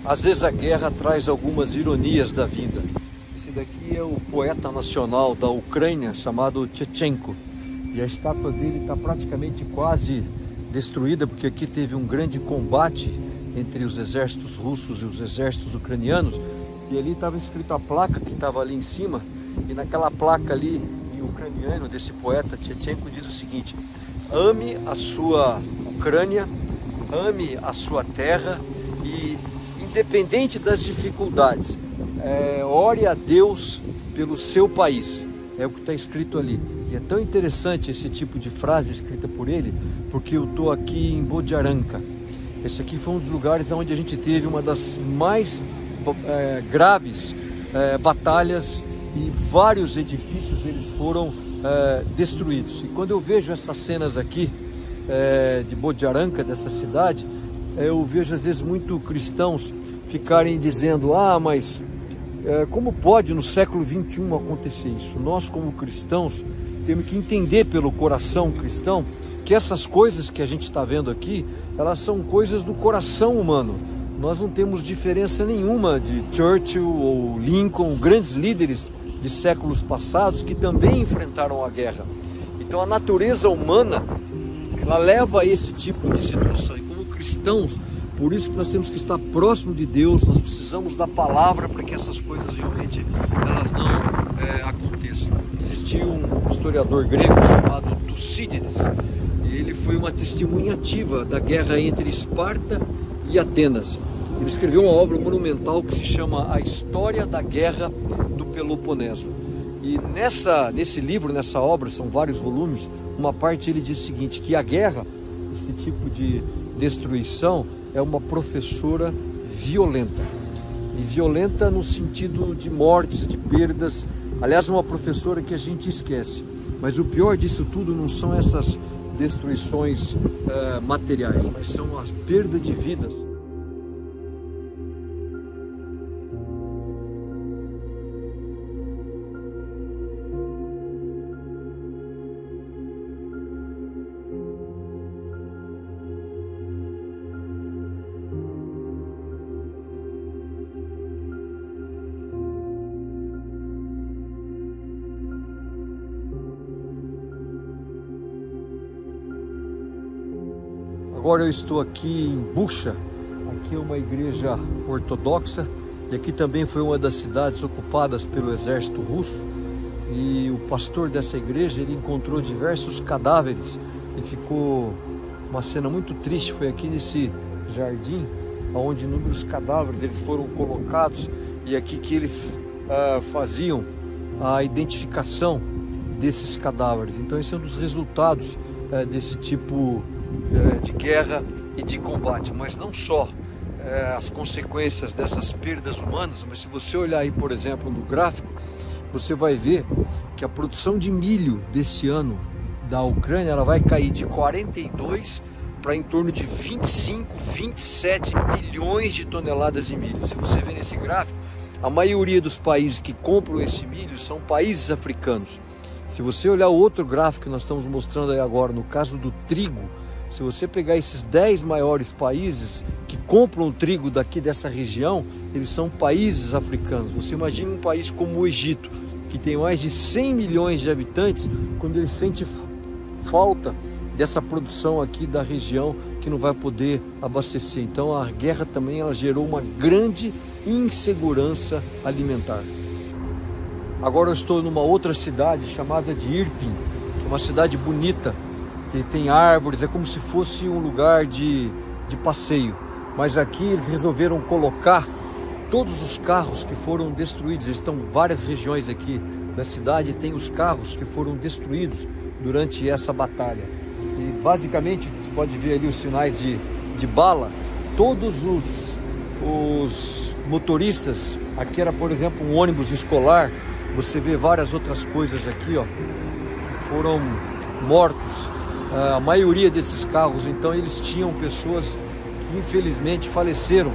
Às vezes a guerra traz algumas ironias da vida. Esse daqui é o poeta nacional da Ucrânia, chamado Shevchenko. E a estátua dele está praticamente quase destruída, porque aqui teve um grande combate entre os exércitos russos e os exércitos ucranianos. E ali estava escrito a placa que estava ali em cima. E naquela placa ali, em ucraniano, desse poeta Shevchenko, diz o seguinte: ame a sua Ucrânia, ame a sua terra e, independente das dificuldades, ore a Deus pelo seu país. É o que está escrito ali. E é tão interessante esse tipo de frase escrita por ele, porque eu estou aqui em Bodiaranka. Esse aqui foi um dos lugares onde a gente teve uma das mais graves batalhas, e vários edifícios eles foram destruídos. E quando eu vejo essas cenas aqui de Bodiaranka, dessa cidade, eu vejo às vezes muito cristãos ficarem dizendo: mas como pode no século 21 acontecer isso? Nós, como cristãos, temos que entender pelo coração cristão que essas coisas que a gente está vendo aqui, elas são coisas do coração humano. Nós não temos diferença nenhuma de Churchill ou Lincoln, grandes líderes de séculos passados que também enfrentaram a guerra. Então a natureza humana, ela leva a esse tipo de situação. E como cristãos, por isso que nós temos que estar próximo de Deus, nós precisamos da palavra para que essas coisas realmente elas não aconteçam. Existiu um historiador grego chamado Tucídides, e ele foi uma testemunha ativa da guerra entre Esparta e Atenas. Ele escreveu uma obra monumental que se chama A História da Guerra do Peloponeso. E nesse livro, nessa obra, são vários volumes, uma parte ele diz o seguinte, que a guerra, esse tipo de destruição, é uma professora violenta. E violenta no sentido de mortes, de perdas. Aliás, uma professora que a gente esquece. Mas o pior disso tudo não são essas destruições materiais, mas são as perdas de vidas. Agora eu estou aqui em Bucha, aqui é uma igreja ortodoxa, e aqui também foi uma das cidades ocupadas pelo exército russo, e o pastor dessa igreja, ele encontrou diversos cadáveres, e ficou uma cena muito triste. Foi aqui nesse jardim, onde inúmeros cadáveres eles foram colocados, e aqui que eles faziam a identificação desses cadáveres. Então esse é um dos resultados desse tipo de guerra e de combate, mas não só as consequências dessas perdas humanas, mas se você olhar aí, por exemplo, no gráfico, você vai ver que a produção de milho desse ano da Ucrânia, ela vai cair de 42 para em torno de 25, 27 milhões de toneladas de milho. Se você ver nesse gráfico, a maioria dos países que compram esse milho são países africanos. Se você olhar o outro gráfico que nós estamos mostrando aí agora, no caso do trigo, se você pegar esses 10 maiores países que compram o trigo daqui dessa região, eles são países africanos. Você imagina um país como o Egito, que tem mais de 100 milhões de habitantes, quando ele sente falta dessa produção aqui da região, que não vai poder abastecer. Então a guerra também ela gerou uma grande insegurança alimentar. Agora eu estou numa outra cidade chamada de Irpin, que é uma cidade bonita, que tem árvores, é como se fosse um lugar de passeio. Mas aqui eles resolveram colocar todos os carros que foram destruídos. Eles estão em várias regiões aqui da cidade, tem os carros que foram destruídos durante essa batalha. E basicamente, você pode ver ali os sinais de bala. Todos os motoristas, aqui era, por exemplo, um ônibus escolar, você vê várias outras coisas aqui, ó, foram mortos. A maioria desses carros, então, eles tinham pessoas que infelizmente faleceram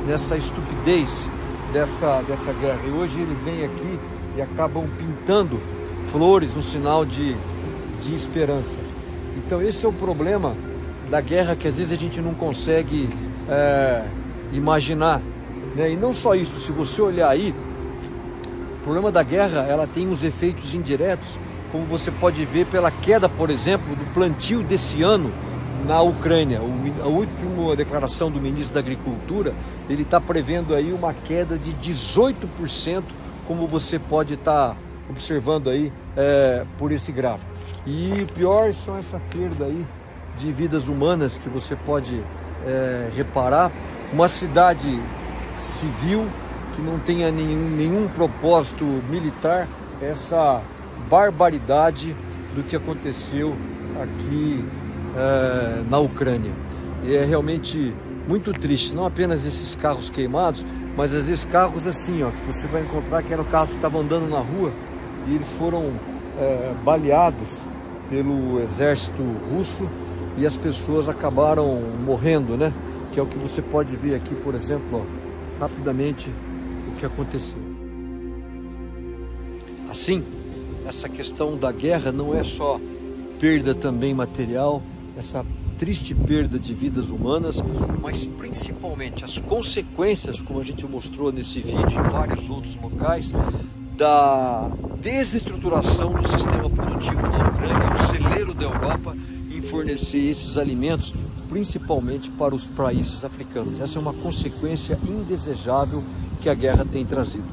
nessa estupidez dessa guerra. E hoje eles vêm aqui e acabam pintando flores, um sinal de esperança. Então esse é o problema da guerra, que às vezes a gente não consegue imaginar né? E não só isso, se você olhar aí, o problema da guerra, ela tem uns efeitos indiretos, como você pode ver pela queda, por exemplo, do plantio desse ano na Ucrânia. A última declaração do ministro da Agricultura, ele está prevendo aí uma queda de 18%, como você pode estar observando aí por esse gráfico. E pior são essa perda aí de vidas humanas que você pode reparar. Uma cidade civil que não tenha nenhum propósito militar, essa barbaridade do que aconteceu aqui na Ucrânia. E é realmente muito triste, não apenas esses carros queimados, mas às vezes carros assim, ó, que você vai encontrar que eram carros que estavam andando na rua e eles foram baleados pelo exército russo e as pessoas acabaram morrendo, né? Que é o que você pode ver aqui, por exemplo, ó, rapidamente o que aconteceu. Assim, essa questão da guerra não é só perda também material, essa triste perda de vidas humanas, mas principalmente as consequências, como a gente mostrou nesse vídeo e em vários outros locais, da desestruturação do sistema produtivo da Ucrânia, o celeiro da Europa, em fornecer esses alimentos, principalmente para os países africanos. Essa é uma consequência indesejável que a guerra tem trazido.